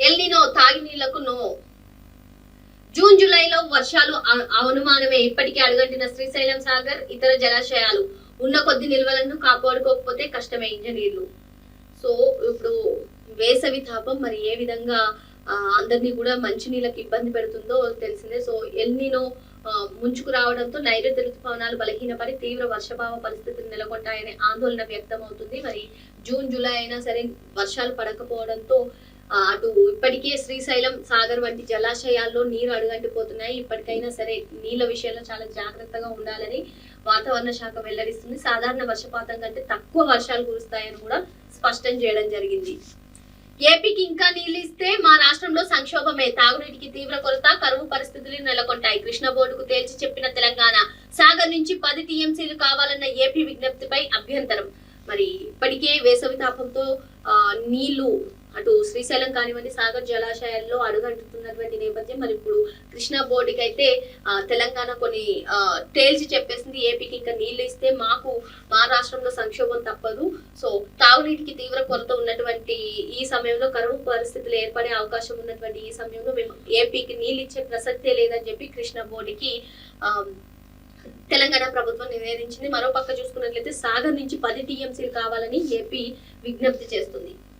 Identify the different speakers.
Speaker 1: El Niño తాగినీళ్లకు no. June జూలైలో వర్షాలు అనుమానమే. ఇప్పటికే అడుగంటిన శ్రీశైలం సాగర్ ఇతర జలాశయాలు ఉన్న కొద్ది నిల్వలను కాపాడుకోకపోతే కష్టమే ఇంజనీర్లు. సో ఇప్పుడు వేసవి తాపం మరి ఏ విధంగా అందరినీ కూడా మంచినీళ్ళకి ఇబ్బంది పెడుతుందో తెలిసిందే. సో ఎల్నినో ముంచుకు రావడంతో నైరుతి ఋతుపవనాలు బలహీనపడి తీవ్ర వర్షభావ పరిస్థితులు నెలకొంటాయనే ఆందోళన వ్యక్తం అవుతుంది. మరి జూన్ జూలై అయినా సరే వర్షాలు పడకపోవడంతో అటు ఇప్పటికే శ్రీశైలం సాగర్ వంటి జలాశయాల్లో నీరు అడుగంటిపోతున్నాయి. ఇప్పటికైనా సరే నీళ్ల విషయంలో చాలా జాగ్రత్తగా ఉండాలని వాతావరణ శాఖ వెల్లడిస్తుంది. సాధారణ వర్షపాతం కంటే తక్కువ వర్షాలు కురుస్తాయని కూడా స్పష్టం చేయడం జరిగింది. ఏపీకి ఇంకా నీళ్లు ఇస్తే మా రాష్ట్రంలో సంక్షోభమే. తాగునీటికి తీవ్ర కొరత, కరువు పరిస్థితులు నెలకొంటాయి. కృష్ణ బోర్డుకు తేల్చి చెప్పిన తెలంగాణ. సాగర్ నుంచి 10 టీఎంసీలు కావాలన్న ఏపీ విజ్ఞప్తిపై అభ్యంతరం. మరి ఇప్పటికే వేసవి తాపంతో నీళ్లు అటు శ్రీశైలం కానివ్వండి సాగర్ జలాశయాల్లో అడుగంటుతున్నటువంటి నేపథ్యం. మరి ఇప్పుడు కృష్ణా బోర్డుకి అయితే తెలంగాణ కొన్ని తేల్చి చెప్పేసింది. ఏపీకి ఇంకా నీళ్లు ఇస్తే మా రాష్ట్రంలో సంక్షోభం తప్పదు. సో తాగునీటికి తీవ్ర కొరత ఉన్నటువంటి ఈ సమయంలో, కరువు పరిస్థితులు ఏర్పడే అవకాశం ఉన్నటువంటి ఈ సమయంలో మేము ఏపీకి నీళ్ళు ఇచ్చే ప్రసక్తే లేదని చెప్పి కృష్ణా బోర్డుకి తెలంగాణ ప్రభుత్వం నివేదించింది. మరో పక్క చూసుకున్నట్లయితే సాగర్ నుంచి 10 టీఎంసీలు కావాలని ఏపీ విజ్ఞప్తి చేస్తుంది.